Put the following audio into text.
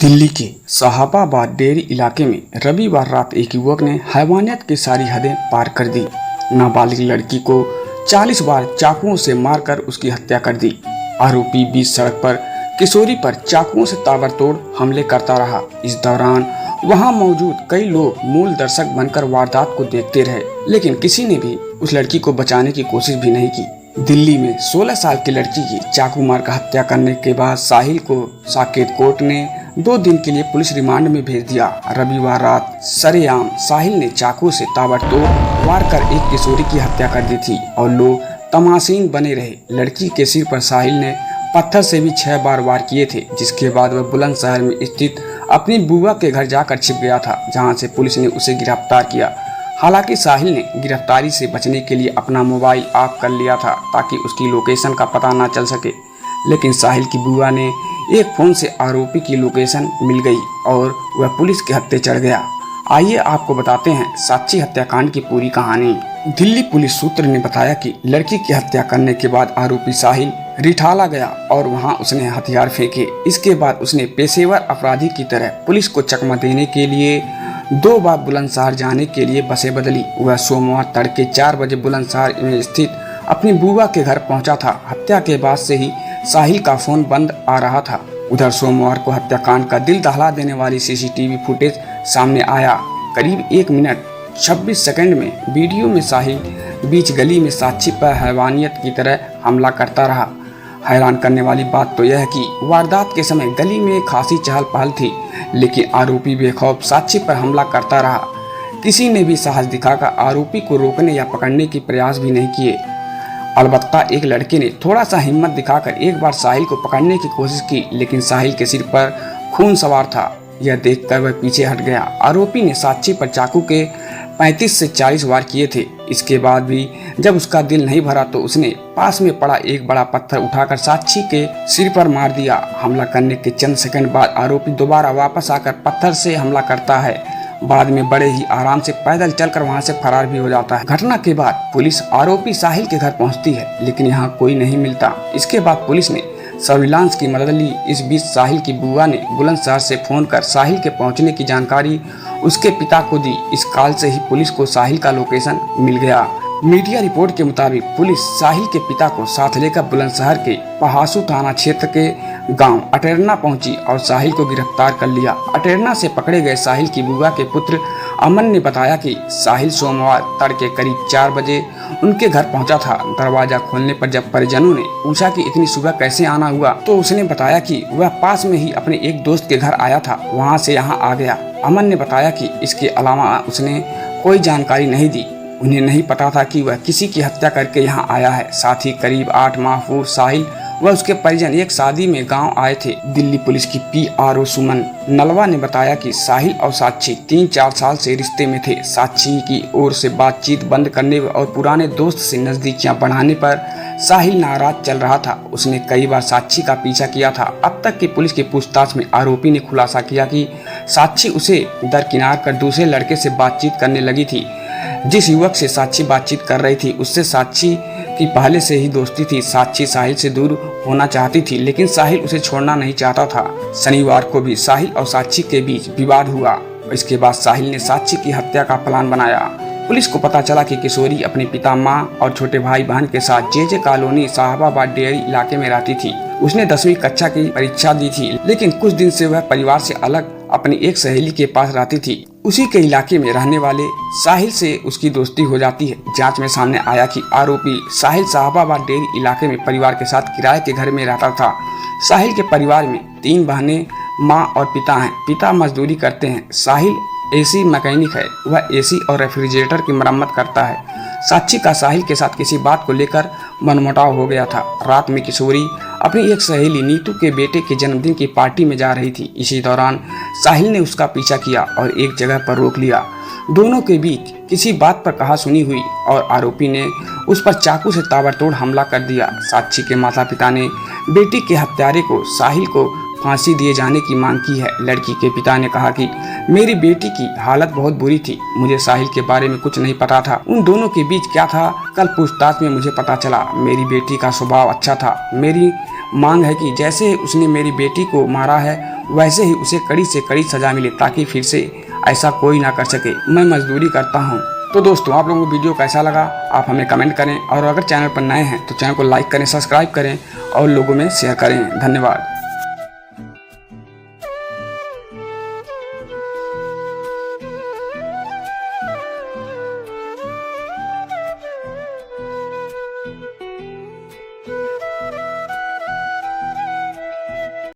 दिल्ली के शाहाबाद डेयरी इलाके में रविवार रात एक युवक ने हैवानियत की सारी हदें पार कर दी। नाबालिग लड़की को 40 बार चाकुओं से मारकर उसकी हत्या कर दी। आरोपी बीच सड़क पर किशोरी पर चाकुओं से ताबड़तोड़ हमले करता रहा। इस दौरान वहां मौजूद कई लोग मूल दर्शक बनकर वारदात को देखते रहे, लेकिन किसी ने भी उस लड़की को बचाने की कोशिश भी नहीं की। दिल्ली में 16 साल की लड़की की चाकू मारकर हत्या करने के बाद साहिल को साकेत कोर्ट ने 2 दिन के लिए पुलिस रिमांड में भेज दिया। रविवार रात सरेआम साहिल ने चाकू से ताबड़तोड़ वार कर एक किशोरी की हत्या कर दी थी और लोग तमाशीन बने रहे। लड़की के सिर पर साहिल ने पत्थर से भी 6 बार वार किए थे, जिसके बाद वह बुलंदशहर में स्थित अपनी बुआ के घर जाकर छिप गया था, जहां से पुलिस ने उसे गिरफ्तार किया। हालांकि साहिल ने गिरफ्तारी से बचने के लिए अपना मोबाइल ऑफ कर लिया था ताकि उसकी लोकेशन का पता ना चल सके, लेकिन साहिल की बुआ ने एक फोन से आरोपी की लोकेशन मिल गई और वह पुलिस के हत्थे चढ़ गया। आइए आपको बताते हैं साक्षी हत्याकांड की पूरी कहानी। दिल्ली पुलिस सूत्र ने बताया कि लड़की की हत्या करने के बाद आरोपी साहिल रिठाला गया और वहां उसने हथियार फेंके। इसके बाद उसने पेशेवर अपराधी की तरह पुलिस को चकमा देने के लिए 2 बार बुलंदशहर जाने के लिए बसें बदली। वह सोमवार तड़के 4 बजे बुलंदशहर में स्थित अपनी बुआ के घर पहुंचा था। हत्या के बाद से ही साहिल का फोन बंद आ रहा था। उधर सोमवार को हत्याकांड का दिल दहला देने वाली सीसीटीवी फुटेज सामने आया। करीब 1 मिनट 26 सेकंड में वीडियो में साहिल बीच गली में साक्षी पर हैवानियत की तरह हमला करता रहा। हैरान करने वाली बात तो यह है कि वारदात के समय गली में खासी चहल पहल थी, लेकिन आरोपी बेखौफ साक्षी पर हमला करता रहा। किसी ने भी साहस दिखाकर आरोपी को रोकने या पकड़ने की प्रयास भी नहीं किए। अलबत्ता एक लड़के ने थोड़ा सा हिम्मत दिखाकर एक बार साहिल को पकड़ने की कोशिश की, लेकिन साहिल के सिर पर खून सवार था। यह देखकर वह पीछे हट गया। आरोपी ने साक्षी पर चाकू के 35 से 40 वार किए थे। इसके बाद भी जब उसका दिल नहीं भरा तो उसने पास में पड़ा एक बड़ा पत्थर उठाकर साक्षी के सिर पर मार दिया। हमला करने के चंद सेकंड बाद आरोपी दोबारा वापस आकर पत्थर से हमला करता है। बाद में बड़े ही आराम से पैदल चलकर वहां से फरार भी हो जाता है। घटना के बाद पुलिस आरोपी साहिल के घर पहुंचती है, लेकिन यहाँ कोई नहीं मिलता। इसके बाद पुलिस ने सर्विलांस की मदद ली। इस बीच साहिल की बुआ ने बुलंदशहर से फोन कर साहिल के पहुंचने की जानकारी उसके पिता को दी। इस कॉल से ही पुलिस को साहिल का लोकेशन मिल गया। मीडिया रिपोर्ट के मुताबिक पुलिस साहिल के पिता को साथ लेकर बुलंदशहर के पहासू थाना क्षेत्र के गांव अटेरना पहुंची और साहिल को गिरफ्तार कर लिया। अटेरना से पकड़े गए साहिल की बुआ के पुत्र अमन ने बताया कि साहिल सोमवार तड़के करीब 4 बजे उनके घर पहुंचा था। दरवाजा खोलने पर जब परिजनों ने पूछा कि इतनी सुबह कैसे आना हुआ, तो उसने बताया कि वह पास में ही अपने एक दोस्त के घर आया था, वहां से यहाँ आ गया। अमन ने बताया कि इसके अलावा उसने कोई जानकारी नहीं दी। उन्हें नहीं पता था कि वह किसी की हत्या करके यहाँ आया है। साथ ही करीब 8 माह पूर्व साहिल व उसके परिजन एक शादी में गांव आए थे। दिल्ली पुलिस की PRO सुमन नलवा ने बताया कि साहिल और साक्षी 3-4 साल से रिश्ते में थे। साक्षी की ओर से बातचीत बंद करने और पुराने दोस्त से नजदीकियां बढ़ाने पर साहिल नाराज चल रहा था। उसने कई बार साक्षी का पीछा किया था। अब तक की पुलिस की पूछताछ में आरोपी ने खुलासा किया कि साक्षी उसे दरकिनार कर दूसरे लड़के से बातचीत करने लगी थी। जिस युवक से साक्षी बातचीत कर रही थी उससे साक्षी की पहले से ही दोस्ती थी। साक्षी साहिल से दूर होना चाहती थी, लेकिन साहिल उसे छोड़ना नहीं चाहता था। शनिवार को भी साहिल और साक्षी के बीच विवाद हुआ। इसके बाद साहिल ने साक्षी की हत्या का प्लान बनाया। पुलिस को पता चला कि किशोरी अपने पिता, मां और छोटे भाई बहन के साथ JJ कॉलोनी शाहाबाद डेयरी इलाके में रहती थी। उसने 10वीं कक्षा की परीक्षा दी थी, लेकिन कुछ दिन से वह परिवार से अलग अपनी एक सहेली के पास रहती थी। उसी के इलाके में रहने वाले साहिल से उसकी दोस्ती हो जाती है। जांच में सामने आया कि आरोपी साहिल शाहाबाद डेयरी इलाके में परिवार के साथ किराए के घर में रहता था। साहिल के परिवार में 3 बहनें, माँ और पिता हैं। पिता मजदूरी करते हैं। साहिल AC मैकेनिक है। वह AC और रेफ्रिजरेटर की मरम्मत करता है। साक्षी का साहिल के साथ किसी बात को लेकर मनमुटाव हो गया था। रात में किशोरी अपनी एक सहेली नीतू के बेटे के जन्मदिन की पार्टी में जा रही थी। इसी दौरान साहिल ने उसका पीछा किया और एक जगह पर रोक लिया। दोनों के बीच किसी बात पर कहासुनी हुई और आरोपी ने उस पर चाकू से ताबड़तोड़ हमला कर दिया। साक्षी के माता पिता ने बेटी के हत्यारे को साहिल को फांसी दिए जाने की मांग की है। लड़की के पिता ने कहा कि मेरी बेटी की हालत बहुत बुरी थी, मुझे साहिल के बारे में कुछ नहीं पता था। उन दोनों के बीच क्या था, कल पूछताछ में मुझे पता चला। मेरी बेटी का स्वभाव अच्छा था। मेरी मांग है कि जैसे उसने मेरी बेटी को मारा है वैसे ही उसे कड़ी से कड़ी सजा मिले ताकि फिर से ऐसा कोई ना कर सके। मैं मजदूरी करता हूँ। तो दोस्तों, आप लोगों को वीडियो कैसा लगा आप हमें कमेंट करें, और अगर चैनल पर नए हैं तो चैनल को लाइक करें, सब्सक्राइब करें और लोगों में शेयर करें। धन्यवाद।